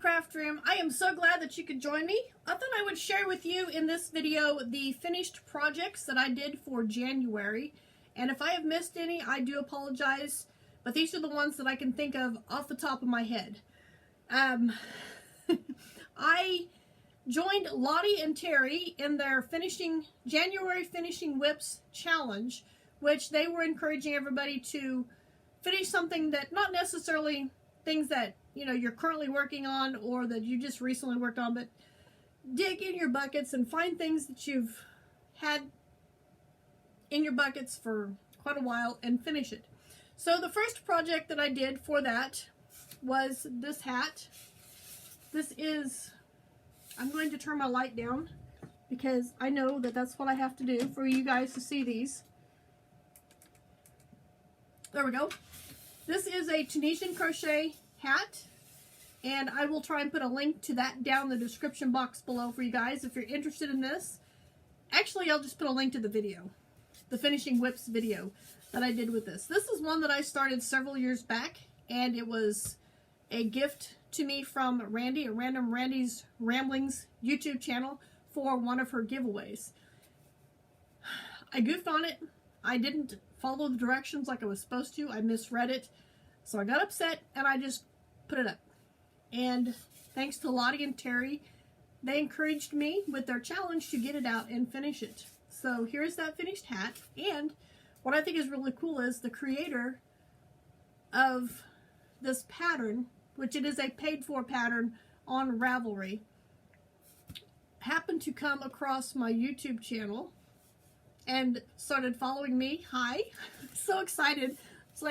craft room. I am so glad that you could join me. I thought I would share with you in this video the finished projects that I did for January. And if I have missed any, I do apologize. But these are the ones that I can think of off the top of my head. I joined Lottie and Terry in their January Finishing Whips Challenge, which they were encouraging everybody to finish something that, not necessarily things that you're currently working on or that you just recently worked on, but dig in your buckets and find things that you've had in your buckets for quite a while and finish it. So the first project that I did for that was this hat. This is, I'm going to turn my light down because I know that that's what I have to do for you guys to see these. There we go. This is a Tunisian crochet hat, and I will try and put a link to that down in the description box below for you guys if you're interested in this. Actually, I'll just put a link to the video, the Finishing Whips video that I did with this. This is one that I started several years back, and it was a gift to me from Randy, a Random Randy's Ramblings YouTube channel, for one of her giveaways. I goofed on it. I didn't follow the directions like I was supposed to. I misread it. So I got upset and I just put it up. And thanks to Lottie and Terry, they encouraged me with their challenge to get it out and finish it. So here's that finished hat. And what I think is really cool is the creator of this pattern, which it is a paid-for pattern on Ravelry, happened to come across my YouTube channel and started following me. Hi. So excited. I was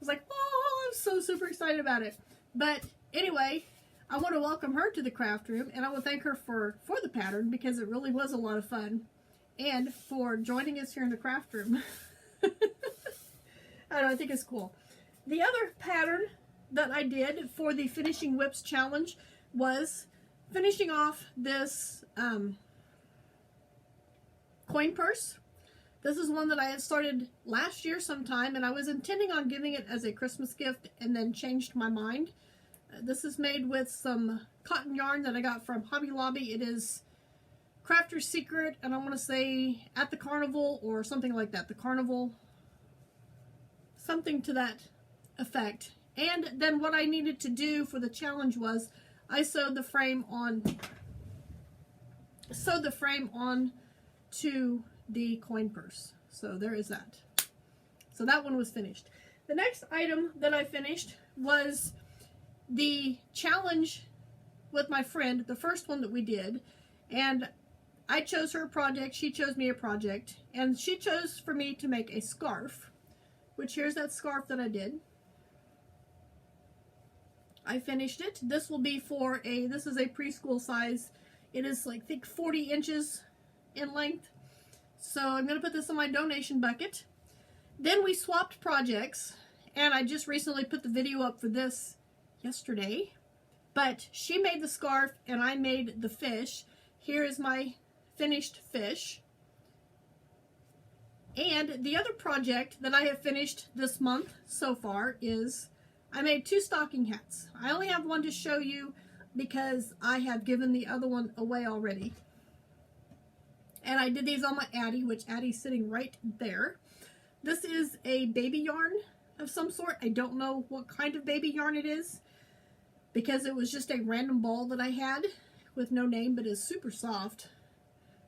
like, oh, I'm so super excited about it. But anyway, I want to welcome her to the craft room, and I want to thank her for the pattern because it really was a lot of fun, and for joining us here in the craft room. I think it's cool. The other pattern that I did for the Finishing Whips Challenge was finishing off this coin purse. This is one that I had started last year sometime, and I was intending on giving it as a Christmas gift and then changed my mind. This is made with some cotton yarn that I got from Hobby Lobby. It is Crafter's Secret, and I want to say At the Carnival or something like that. The Carnival, something to that effect. And then what I needed to do for the challenge was I sewed the frame on to the coin purse. So there is that. So that one was finished. The next item that I finished was the challenge with my friend, the first one that we did. And I chose her project, she chose me a project, and she chose for me to make a scarf, which here's that scarf that I did. I finished it. This will be for this is a preschool size. It is like, I think 40 inches in length. So I'm going to put this in my donation bucket. Then we swapped projects, and I just recently put the video up for this yesterday. But she made the scarf and I made the fish. Here is my finished fish. And the other project that I have finished this month so far is I made 2 stocking hats. I only have one to show you because I have given the other one away already. And I did these on my addi, which addi's sitting right there. This is a baby yarn of some sort. I don't know what kind of baby yarn it is because it was just a random ball that I had with no name, but is super soft.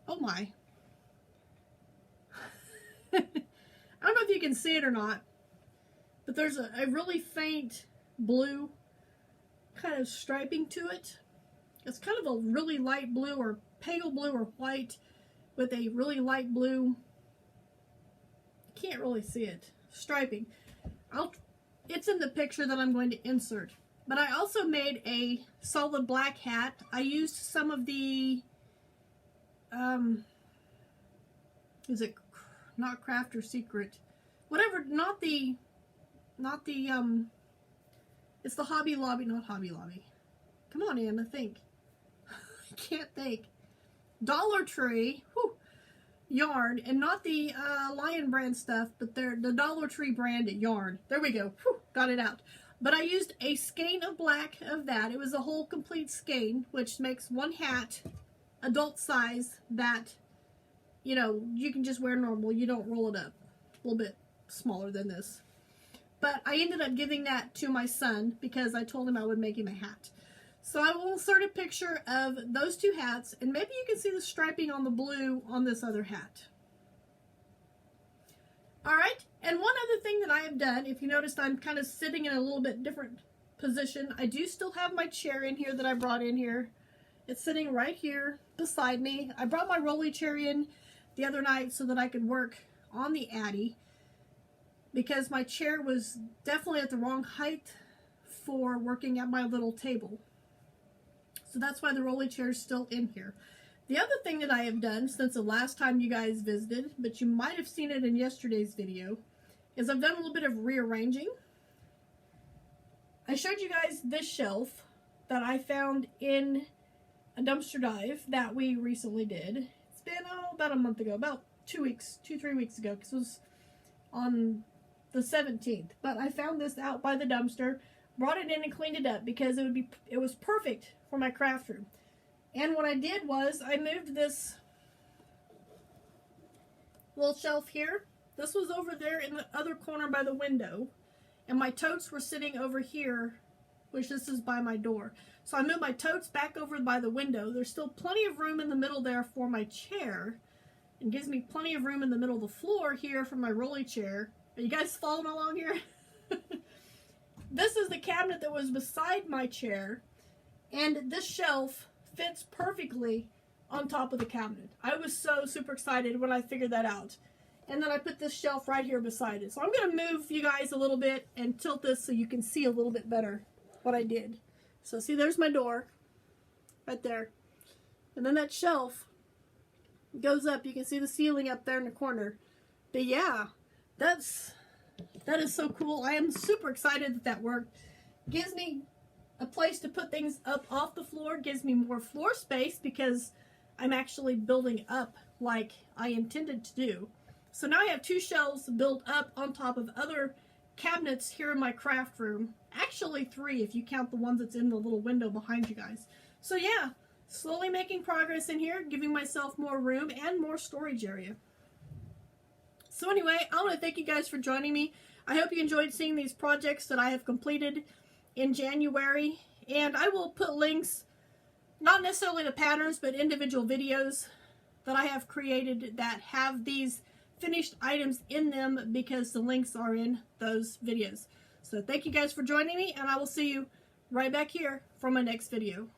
Oh my. I don't know if you can see it or not, but there's a really faint blue kind of striping to it. It's kind of a really light blue or pale blue or white with a really light blue, can't really see it, striping. It's in the picture that I'm going to insert. But I also made a solid black hat. I used some of the, is it not Crafter's Secret? Whatever, it's the Hobby Lobby, not Hobby Lobby. Come on, Anna, think. I can't think. Dollar Tree yarn, and not the Lion brand stuff, but the Dollar Tree brand yarn. There we go. Got it out. But I used a skein of black of that. It was a whole complete skein, which makes one hat adult size that, you know, you can just wear normal. You don't roll it up. A little bit smaller than this. But I ended up giving that to my son because I told him I would make him a hat. So I will insert a picture of those two hats, and maybe you can see the striping on the blue on this other hat. Alright, and one other thing that I have done, if you noticed I'm kind of sitting in a little bit different position, I do still have my chair in here that I brought in here. It's sitting right here beside me. I brought my rolly chair in the other night so that I could work on the addi, because my chair was definitely at the wrong height for working at my little table. So that's why the rolly chair is still in here. The other thing that I have done since the last time you guys visited, but you might have seen it in yesterday's video, is I've done a little bit of rearranging. I showed you guys this shelf that I found in a dumpster dive that we recently did. It's been about a month ago, about 3 weeks ago, because it was on the 17th. But I found this out by the dumpster, brought it in and cleaned it up because it was perfect for my craft room. And what I did was I moved this little shelf here. This was over there in the other corner by the window, and my totes were sitting over here, which this is by my door. So I moved my totes back over by the window. There's still plenty of room in the middle there for my chair, and gives me plenty of room in the middle of the floor here for my rolly chair. Are you guys following along here? This is the cabinet that was beside my chair, and this shelf fits perfectly on top of the cabinet. I was so super excited when I figured that out. And then I put this shelf right here beside it. So I'm going to move you guys a little bit and tilt this so you can see a little bit better what I did. So see, there's my door right there. And then that shelf goes up. You can see the ceiling up there in the corner. But yeah, that is so cool. I am super excited that that worked. Gives me a place to put things up off the floor, gives me more floor space because I'm actually building up like I intended to do. So now I have two shelves built up on top of other cabinets here in my craft room. Actually 3 if you count the ones that's in the little window behind you guys. So yeah, slowly making progress in here, giving myself more room and more storage area. So anyway, I want to thank you guys for joining me. I hope you enjoyed seeing these projects that I have completed in January, and I will put links, not necessarily to patterns, but individual videos that I have created that have these finished items in them because the links are in those videos. So thank you guys for joining me, and I will see you right back here for my next video.